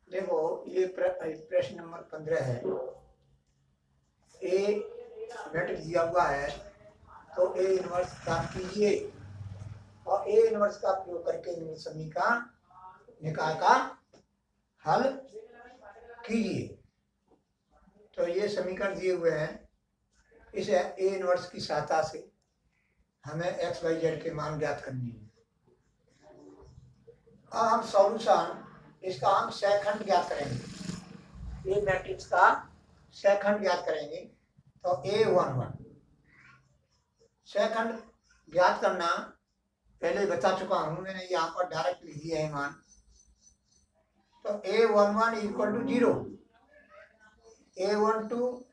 देखो ये प्रश्न नंबर 15 है। ए मैट्रिक्स दिया हुआ है तो ए इनवर्स प्राप्त कीजिए और ए इनवर्स का प्रयोग करके समीकरण निकाय का हल कीजिए। तो ये समीकरण दिए हुए हैं, इस ए इनवर्स की सहायता से हमें एक्स वाई जेड के मान ज्ञात करनी है। अब हम सॉल्यूशन इसका हम सेकंड ज्ञात करेंगे। ए मैट्रिक्स का सेकंड ज्ञात करेंगे तो A11 सेकंड ज्ञात करना पहले बता चुका हूं, मैंने यहाँ पर डायरेक्ट लिख दिया है मान। तो A11 इक्वल टू 0, A12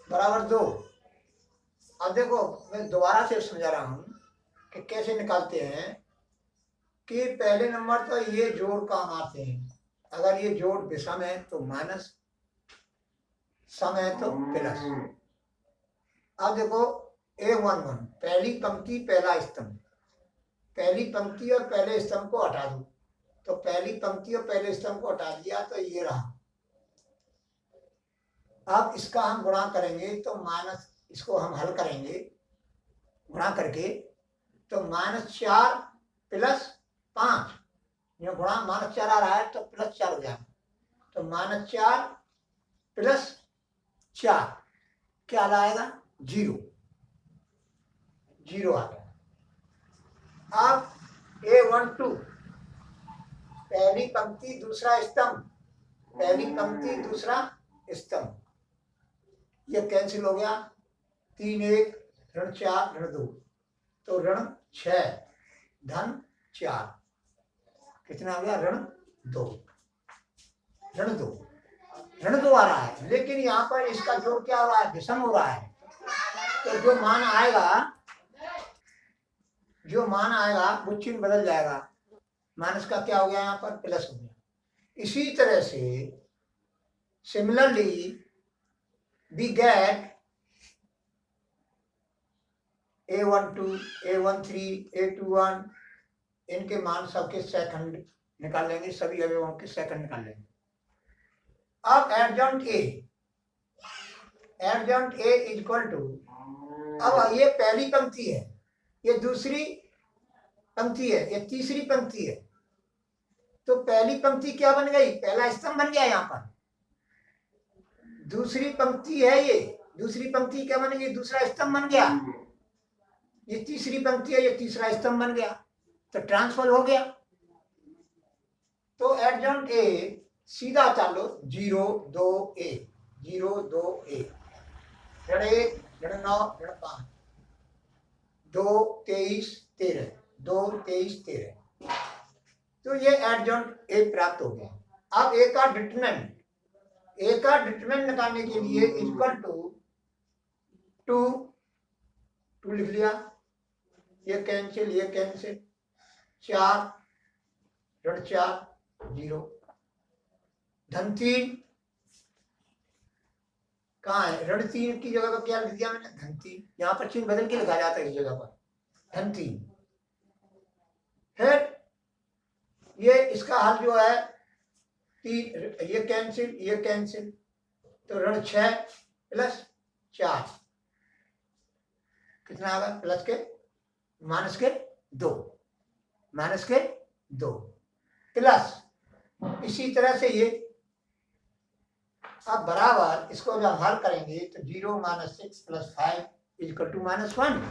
बराबर 2। अब देखो मैं दोबारा से समझा रहा हूं कि कैसे निकालते हैं कि पहले नंबर तो ये जोड़ काम आते हैं। अगर ये जोड़ विषम है तो माइनस, सम है तो प्लस। अब देखो A11 पहली पंक्ति पहला स्तंभ, पहली पंक्ति और पहले स्तंभ को हटा दो। तो पहली पंक्ति और पहले स्तंभ को हटा दिया तो ये रहा। अब इसका हम गुणा करेंगे तो माइनस, इसको हम हल करेंगे गुणा करके तो -4 + 5, ये गुणा -4 आ रहा है तो +4 हो जाएगा। तो -4 + 4 क्या आएगा? 0 आ गया। अब A12 पहली पंक्ति दूसरा स्तंभ, पहली पंक्ति दूसरा स्तंभ, ये कैंसिल हो गया। 3 1 ऋण 4 ऋण 2, तो ऋण 6 धन 4 कितना आ गया? ऋण 2 आ रहा है। लेकिन यहाँ पर इसका जोड़ क्या हो रहा है? विषम हो रहा है। तो जो मान आएगा वो चिन्ह बदल जाएगा। माइनस का क्या हो गया? यहाँ पर प्लस हो गया। इसी तरह से similarly we get A12, A13, A21, इनके मान सबके सेकंड निकाल लेंगे, सभी अवयवों के सेकंड निकाल लेंगे। अब एडजॉइंट A इक्वल टू, अब ये पहली पंक्ति है, ये दूसरी पंक्ति है, ये तीसरी पंक्ति है। तो पहली पंक्ति क्या बन गई? पहला स्तंभ बन गया। यहाँ पर दूसरी पंक्ति है, ये दूसरी पंक्ति क्या बन गई? दूसरा स्तंभ बन गया। ये तीसरी पंक्ति है, ये तीसरा स्तंभ बन गया। तो ट्रांसफर हो गया। तो एडजॉइंट A सीधा चालो 0 2 A, 0 2 A, ऋण 1 ऋण 9 ऋण 5, 2 23 13, 2 23 13। तो ये एडजॉइंट A प्राप्त हो गया। अब A का डिटरमिनेंट निकालने के लिए इक्वल टू 2 लिख लिया, ये कैंसिल 4 ऋण 4 0 धन 3 कहाँ है? ऋण 3 की जगह पर क्या लिख दिया मैंने? धन 3। यहाँ पर चिन्ह बदल के लिखा जाता है इस जगह पर धन 3। फिर ये इसका हल जो है 3, ये कैंसिल, तो ऋण 6 + 4 कितना आ गया? प्लस के -2 प्लस। इसी तरह से ये अब बराबर, इसको जब हल करेंगे तो 0 - 6 + 5 = -1।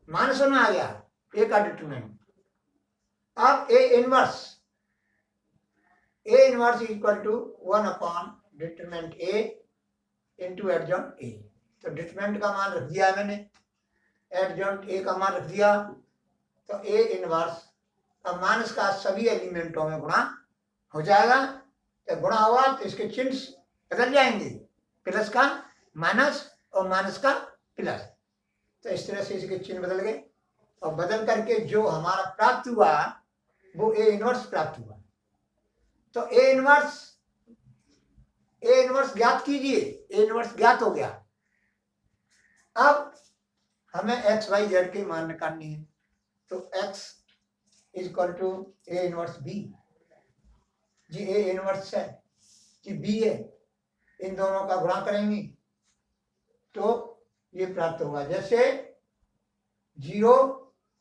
-1 आ गया A का डिटरमिनेंट। अब A inverse equal to one by determinant A into adjoint A। तो डिटरमिनेंट का मान रख दिया है मैंने, एडजॉइंट A का मान रख दिया। तो A इनवर्स, अब माइनस का सभी एलिमेंटों में गुणा हो जाएगा। तो गुणा हुआ तो इसके चिन्ह बदल जाएंगे, प्लस का माइनस और माइनस का प्लस। तो इस तरह से इसके चिन्ह बदल गए और बदल करके जो हमारा प्राप्त हुआ वो A इनवर्स प्राप्त हुआ। तो A इनवर्स ज्ञात कीजिए। A इनवर्स ज्ञात हो गया। अब हमें एक्स वाई जेड के मान निकालनी है। तो x equal to A inverse B। जी ए इनवर्स है, जी बी है, इन दोनों का गुणा करेंगे तो ये प्राप्त होगा। जैसे 0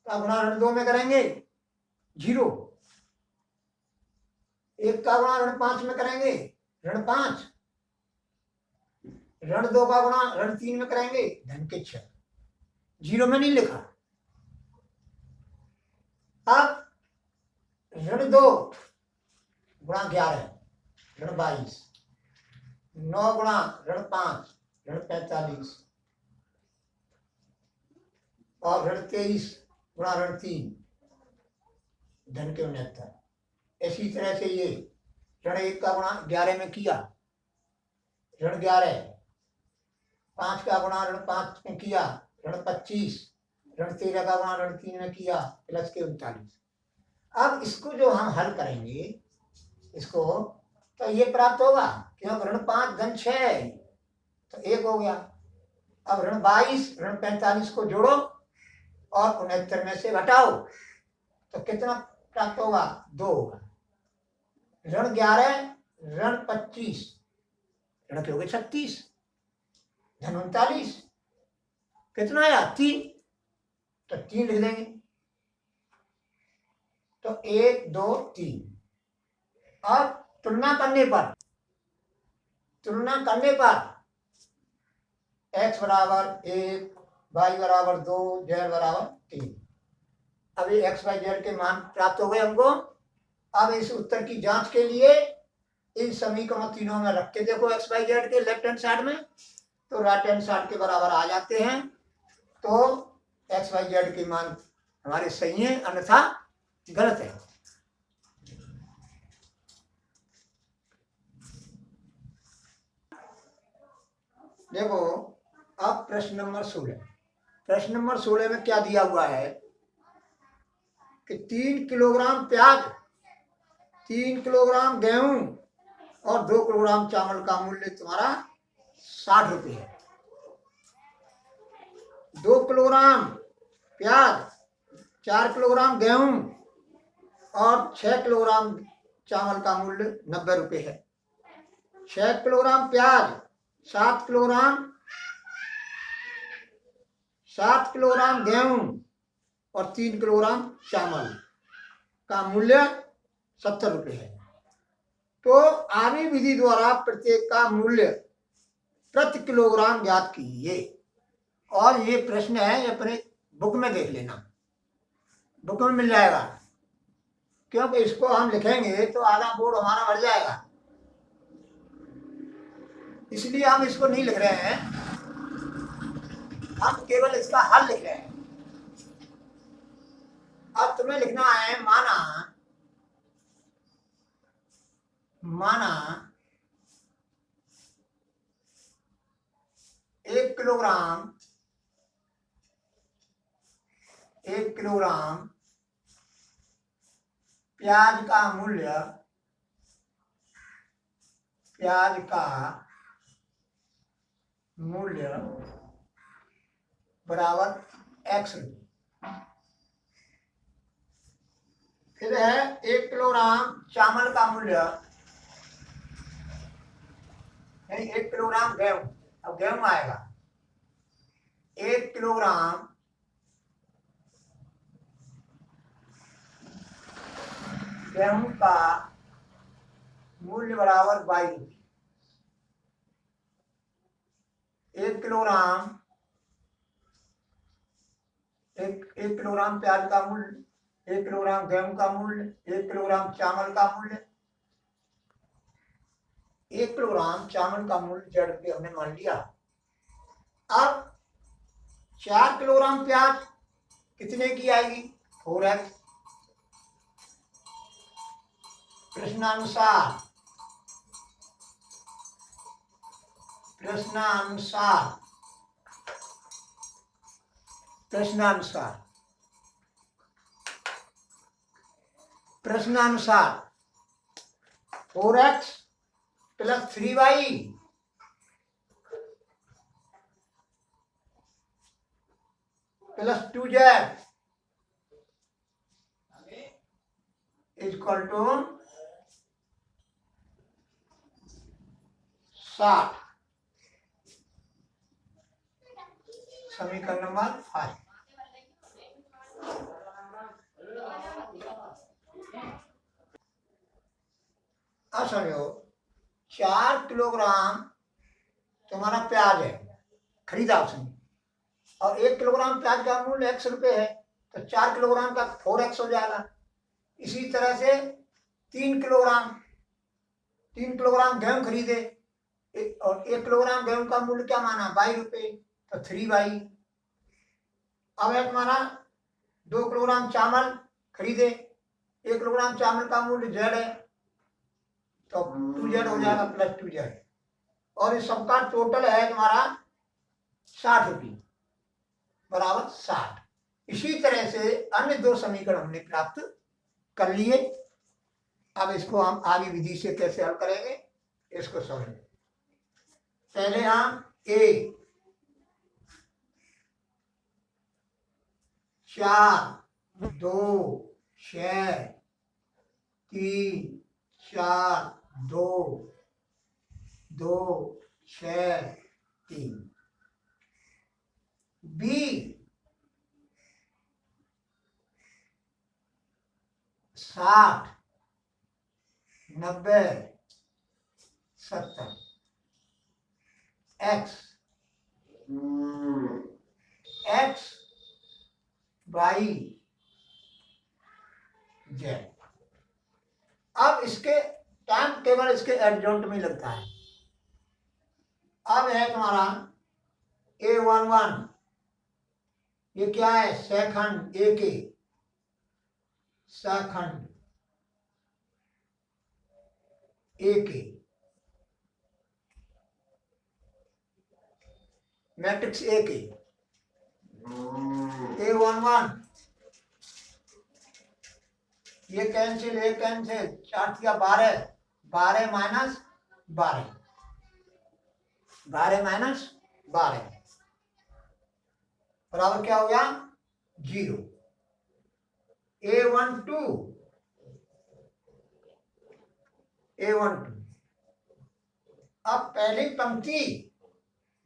का गुणा ऋण 2 में करेंगे 0, 1 का गुणा ऋण 5 में करेंगे ऋण 5, ऋण 2 का गुणा ऋण 3 में करेंगे धन के 6। 0 में नहीं लिखा। अब ऋण 2 गुणा 11 ऋण 22, 9 गुणा ऋण 5 ऋण 45 और ऋण 23 गुणा ऋण 3 धन के 69। इसी तरह से ये ऋण 1 का गुणा 11 में किया ऋण 11, 5 का गुणा ऋण 5 में किया ऋण 25, ऋण 13 का गुणा ऋण 3 में किया प्लस के 39। अब इसको जो हम हल करेंगे इसको तो ये प्राप्त होगा, क्योंकि ऋण 5 धन 6 तो 1 हो गया। अब ऋण 22 ऋण 45 को जोड़ो और 69 में से घटाओ तो कितना प्राप्त होगा, 2 होगा। ऋण 11 ऋण 25 ऋण के हो गए 36, धन 39, कितना आया 3, तो 3 लिख देंगे। तो 1 2 3। अब तुलना करने पर x बराबर 1, y बराबर 2, z बराबर 3। अब ये x y z के मान प्राप्त हो गए हमको। अब इस उत्तर की जांच के लिए इन समीकरणों तीनों में रख के देखो x y z के लेफ्ट हैंड साइड में, तो राइट हैंड साइड के बराबर आ जाते हैं। तो x y z के मान हमारे सही है, अन्यथा गलत है। देखो अब प्रश्न नंबर 16। प्रश्न नंबर 16 में क्या दिया हुआ है कि 3 किलोग्राम प्याज, 3 किलोग्राम गेहूं और 2 किलोग्राम चावल का मूल्य तुम्हारा 60 रुपये है। 2 किलोग्राम प्याज, 4 किलोग्राम गेहूं और 6 किलोग्राम चावल का मूल्य 90 रुपये है। 6 किलोग्राम प्याज, 7 किलोग्राम गेहूं और 3 किलोग्राम चावल का मूल्य 70 रुपये है। तो आर्य विधि द्वारा प्रत्येक का मूल्य प्रति किलोग्राम ज्ञात कीजिए। और ये प्रश्न है, अपने बुक में देख लेना, बुक में मिल जाएगा, क्योंकि इसको हम लिखेंगे तो आधा बोर्ड हमारा बढ़ जाएगा, इसलिए हम इसको नहीं लिख रहे हैं, हम केवल इसका हल लिख रहे हैं। अब तुम्हें लिखना है माना 1 किलोग्राम प्याज का मूल्य बराबर x रुपये। फिर है 1 किलोग्राम चावल का मूल्य, 1 किलोग्राम गेहूं, अब गेहूं आएगा 1 किलोग्राम गेहूं का मूल्य बराबर 22 रुपये। 1 किलोग्राम प्याज का मूल्य, 1 किलोग्राम गेहूं का मूल्य, 1 किलोग्राम चावल का मूल्य, 1 किलोग्राम चावल का मूल्य Z रुपये हमने मान लिया। अब 4 किलोग्राम प्याज कितने की आएगी, 4x। प्रश्नानुसार प्रश्नानुसार 4x plus 3y plus 2z equal to 60। समीकरण नंबर 5। अब समझो 4 किलोग्राम तुम्हारा प्याज है, खरीदा उसने, और 1 किलोग्राम प्याज का मूल्य 100 रुपये है, तो 4 किलोग्राम का 4x हो जाएगा। इसी तरह से 3 किलोग्राम गेहूं खरीदे और 1 किलोग्राम गेहूं का मूल्य क्या माना 22 रुपये, तो 3y। अब है तुम्हारा 2 किलोग्राम चावल खरीदे, 1 किलोग्राम चावल का मूल्य z है, तो 2z हो जाएगा प्लस 2z, और इस सबका टोटल है तुम्हारा 60 रुपये बराबर 60। इसी तरह से अन्य 2 समीकरण हमने प्राप्त कर लिए। अब इसको हम आगे विधि से कैसे हल करेंगे इसको समझें। पहले हम a 4 2 6 3 4 2 2 6 3, b 60 90 70, x y z। अब इसके टाइम केवल इसके एडजॉइंट में लगता है। अब है तुम्हारा A11, ये क्या है सेकंड, ए के सेकंड ए के मैट्रिक्स ए के A11, ये कैंसिल, ये कैंसिल, 4 या 12, 12 माइनस 12, 12 माइनस 12 बराबर क्या हो गया 0। A12 अब पहली पंक्ति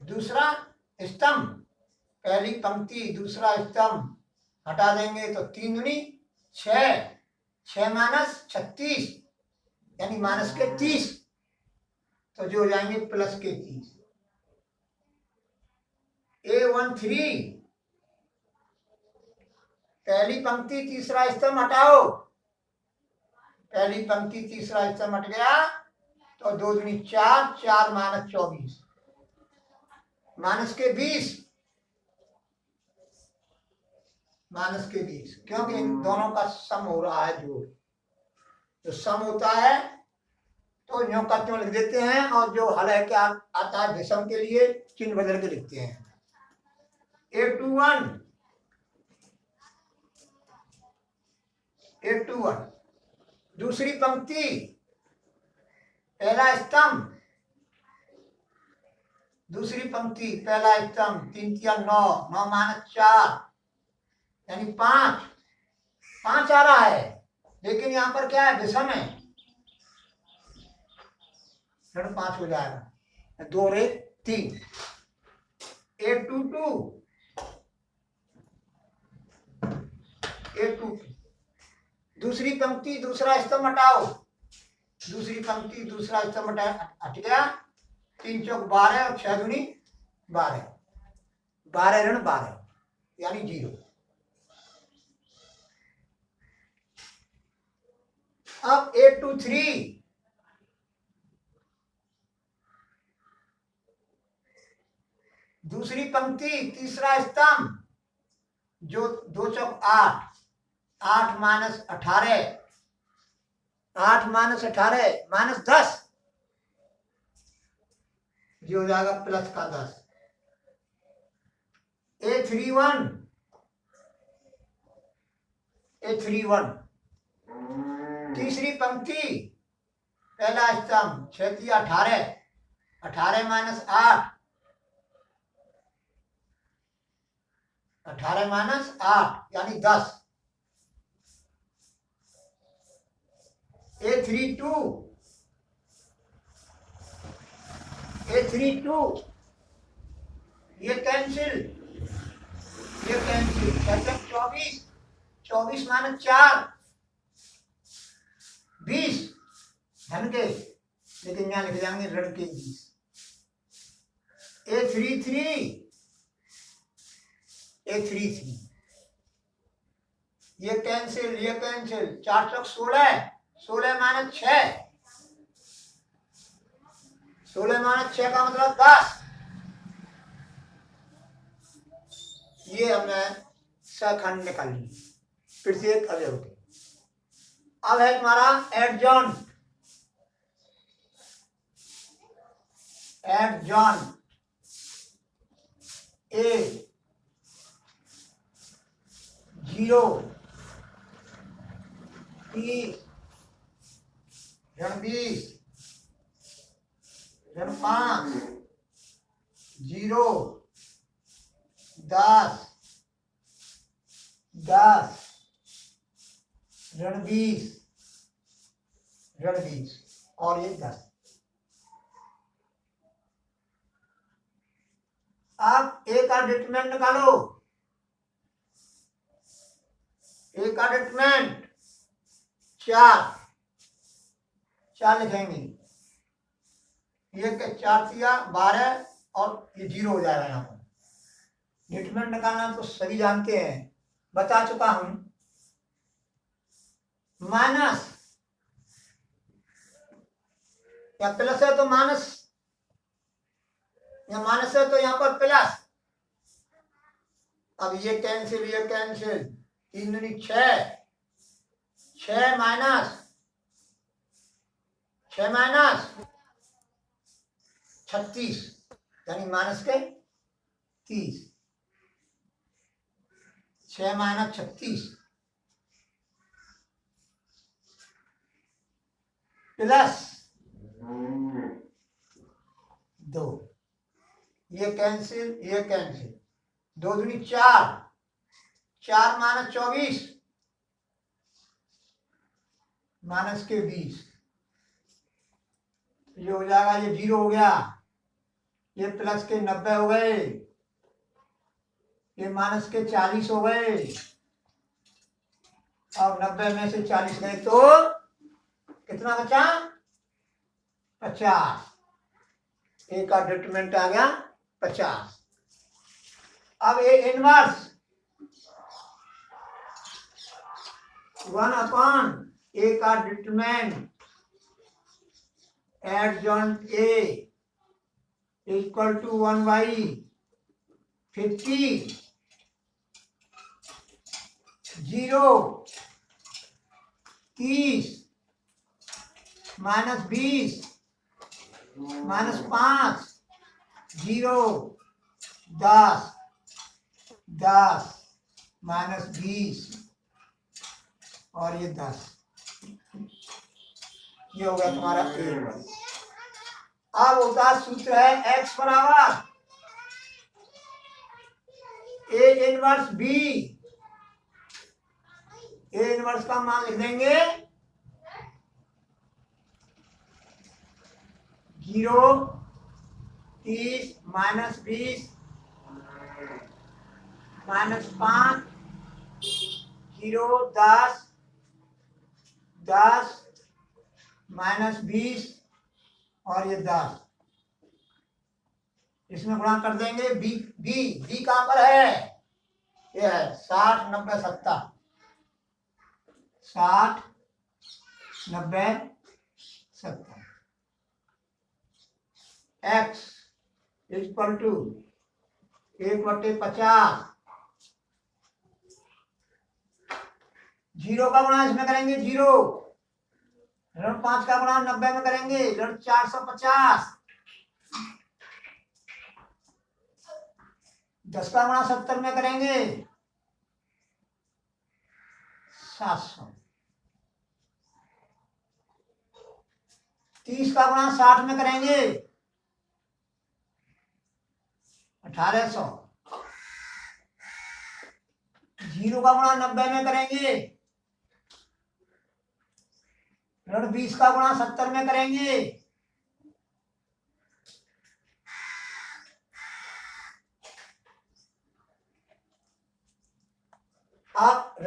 दूसरा स्तंभ, पहली पंक्ति दूसरा स्तंभ हटा देंगे तो 3 दूनी 6, 6 माइनस 36 यानी माइनस के 30, तो जो हो जाएंगे प्लस के 30। A13 पहली पंक्ति तीसरा स्तंभ हटाओ, पहली पंक्ति तीसरा स्तंभ हट गया तो 2 दूनी 4, 4 माइनस 24 माइनस के 20, माइनस के 20, क्योंकि इन दोनों का सम हो रहा है जोड़। जो सम होता है तो न्यों का त्यों लिख देते हैं, और जो हल है क्या आता है विषम के लिए चिन्ह बदल के लिखते हैं। A21 दूसरी पंक्ति पहला स्तंभ, दूसरी पंक्ति पहला स्तंभ 3 या 9, 9 माइनस 4 यानी 5, 5 आ रहा है, लेकिन यहाँ पर क्या है विषम है, 5 हो जाएगा, 2 रे 3। A22 दूसरी पंक्ति दूसरा स्तंभ हटाओ, दूसरी पंक्ति दूसरा स्तंभ हट गया, 3 चौक 12 और 6 दूनी 12, 12 ऋण 12 यानी 0। अब A23 दूसरी पंक्ति तीसरा स्तंभ, जो 2 चौक 8, 8 माइनस 18, 8 माइनस 18 माइनस 10, जो हो जाएगा प्लस का 10। A31 तीसरी पंक्ति पहला स्तंभ 6 या 18, 18 माइनस 8, 18 माइनस 8 यानी 10। A32 ये 3 2, ये कैंसिल, ये कैंसिल। 24, 24 माइनस 4 20 धन के, लेकिन यहाँ लिख जाएंगे ऋण के 20। ए 3 3, ए 3 3, ये कैंसिल, ये कैंसिल। 4 चौक 16, 16 माइनस 6, 16 माइनस 6 का मतलब 10। ये हमने सखंड निकाल ली प्रत्येक अवयव के। अब है तुम्हारा एडजॉइंट। एडजॉइंट ए 0 30 ऋण 20 ऋण 5 0 10 10 ऋण 20 ऋण 20 और ये 10। अब ए का डिटरमिनेंट निकालो। ए का डिटरमिनेंट 4 लिखेंगे। ये 4 दिया 12 और ये 0 हो जाएगा यहाँ पर। डिटरमिनेंट निकालना तो सभी जानते हैं, बता चुका हूं। माइनस या प्लस है तो माइनस, या माइनस है तो यहाँ पर प्लस। अब ये कैंसिल, ये कैंसिल। 3 दूनी 6, 6 माइनस 36, यानी माइनस के 30। 6 माइनस 36 प्लस 2, ये कैंसिल, ये कैंसिल। 2 दूनी 4, 4 माइनस 24 माइनस के 20। ये हो जाएगा, ये 0 हो गया। ये प्लस के 90 हो गए, ये माइनस के 40 हो गए। और 90 में से 40 गए तो कितना बचा? 50। ए का डिटरमिनेंट आ गया 50। अब ए इनवर्स 1 ए का determinant adjoint A equal to 1/50 0 30 minus 20 minus 5 0 10 10 minus 20 और ये 10। ये हो गया तुम्हारा ए। अब होता सूत्र है x बराबर A inverse B. A inverse का मान लिख देंगे 0 30 माइनस 20 माइनस 5 0 10 10 माइनस 20 और ये 10। इसमें गुणा कर देंगे। बी बी बी कहां पर है? ये है 60 90 70। 60 90 70। x equal to 1/50। 0 का गुणा इसमें करेंगे 0। ऋण 5 का गुणा 90 में करेंगे ऋण 450। 10 का गुणा 70 में करेंगे 700। 30 का गुणा 60 में करेंगे 1800। 0 का गुणा 90 में करेंगे ऋण 20 का गुणा 70 में करेंगे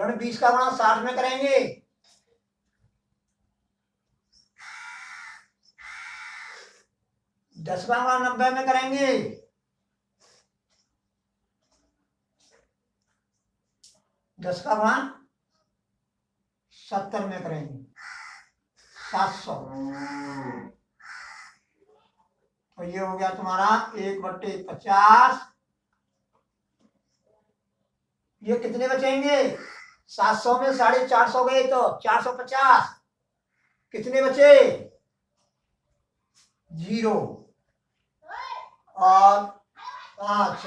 तो 20 का गुणा 60 में करेंगे, 10 का गुणा 90 में करेंगे, 10 का गुणा 70 में करेंगे, 700। तो ये हो गया तुम्हारा 1/50। ये कितने बचेंगे? 700 में 450 गए तो 450। कितने बचे? 0 और 5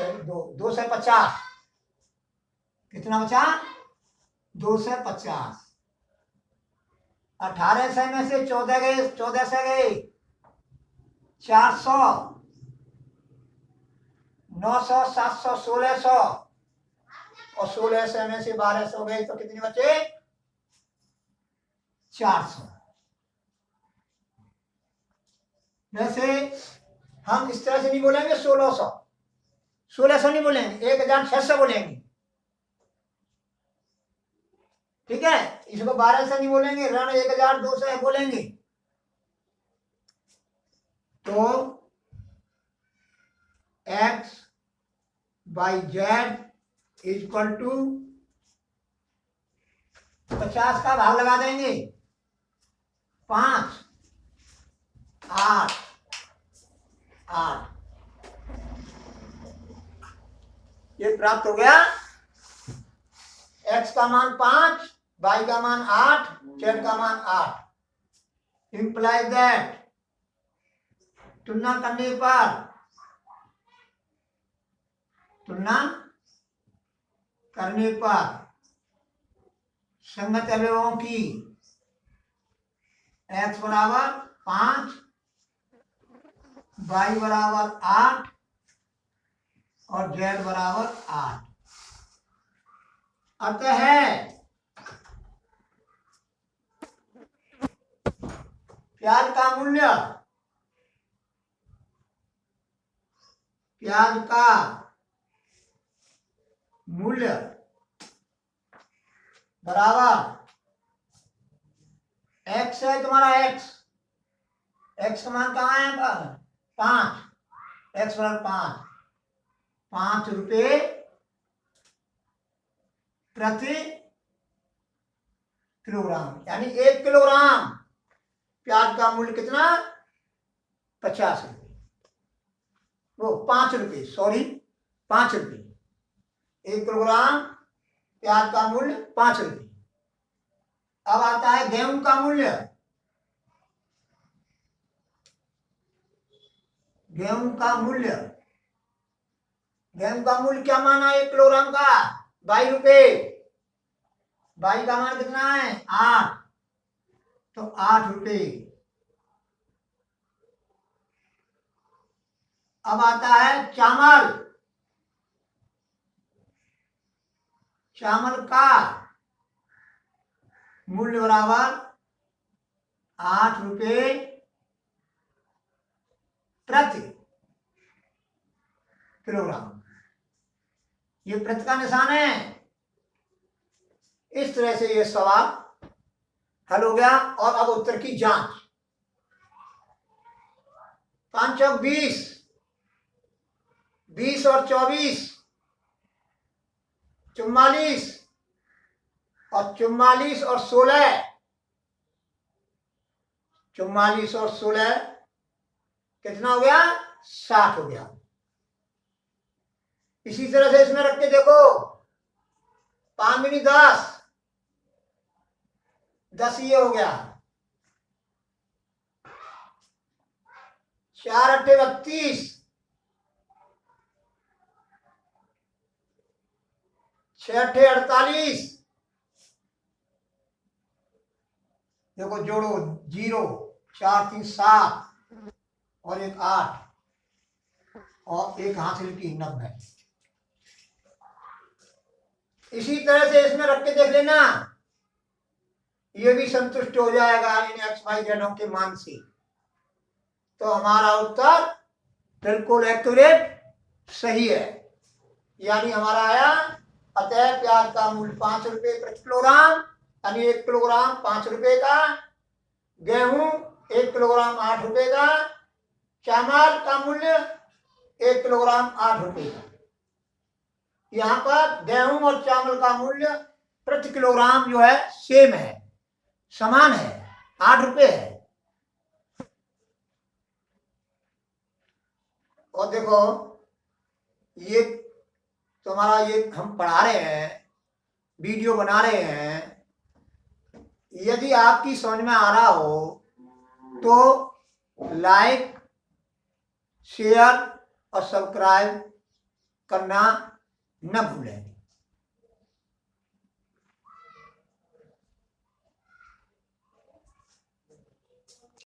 250। कितना बचा? 250। 1800 में से 14 गए, 14 से गए 400, 900, 700, 1600 और 1600 में से 1200 गए तो कितने बचे? 400। वैसे हम इस तरह से नहीं बोलेंगे 1600 नहीं बोलेंगे, 1600 बोलेंगे। ठीक है, इसको 1200 नहीं बोलेंगे, ऋण 1200 बोलेंगे। तो x by z equal to 50 का भाग लगा देंगे, 5 8 8। ये प्राप्त हो गया। x का मान 5, y का मान 8, z का मान 8। इंप्लाइज दैट तुलना करने पर संगत अवयवों की x बराबर 5, y बराबर 8 और z बराबर 8। अतः प्याज का मूल्य बराबर x है तुम्हारा, x का मान कहाँ है? 5, x बराबर 5 रुपये प्रति किलोग्राम, यानी 1 किलोग्राम प्याज का मूल्य कितना? 50 रुपये। वो 5 रुपये, सॉरी 5 रुपये। 1 किलोग्राम प्याज का मूल्य 5 रुपये। अब आता है गेहूं का मूल्य। गेहूं का मूल्य क्या माना? 1 किलोग्राम का 22 रुपये। 22 का मान कितना है? 8, तो 8 रुपये। अब आता है चावल का मूल्य बराबर 8 रुपये प्रति किलोग्राम। ये प्रति का निशान है। इस तरह से ये सवाल हल हो गया। और अब उत्तर की जांच। 5 चौक 20, 20 और 24 44 और 44 और 16, 44 और 16 कितना हो गया? 60 हो गया। इसी तरह से इसमें रख के देखो, 5 दूनी 10, 10 ये हो गया, 4 अट्ठे 32, 6 अट्ठे 48। देखो जोड़ो, 0 4 3 7 और 1 8 और 1 हासिल की 90। इसी तरह से इसमें रख के देख लेना, ये भी संतुष्ट हो जाएगा इन एक्स वाई जेडों के मान से। तो हमारा उत्तर बिल्कुल एक्यूरेट सही है। यानी हमारा आया अतः प्याज का मूल्य 5 रुपए प्रति किलोग्राम, यानी 1 किलोग्राम 5 रुपए का, गेहूं 1 किलोग्राम 8 रुपए का, चावल का मूल्य 1 किलोग्राम 8 रुपए का। यहाँ पर गेहूं और चावल का मूल्य प्रति किलोग्राम जो है सेम है, समान है, 8 रुपए है। और देखो ये तुम्हारा ये हम पढ़ा रहे हैं, वीडियो बना रहे हैं, यदि आपकी समझ में आ रहा हो तो लाइक, शेयर और सब्सक्राइब करना न भूलें।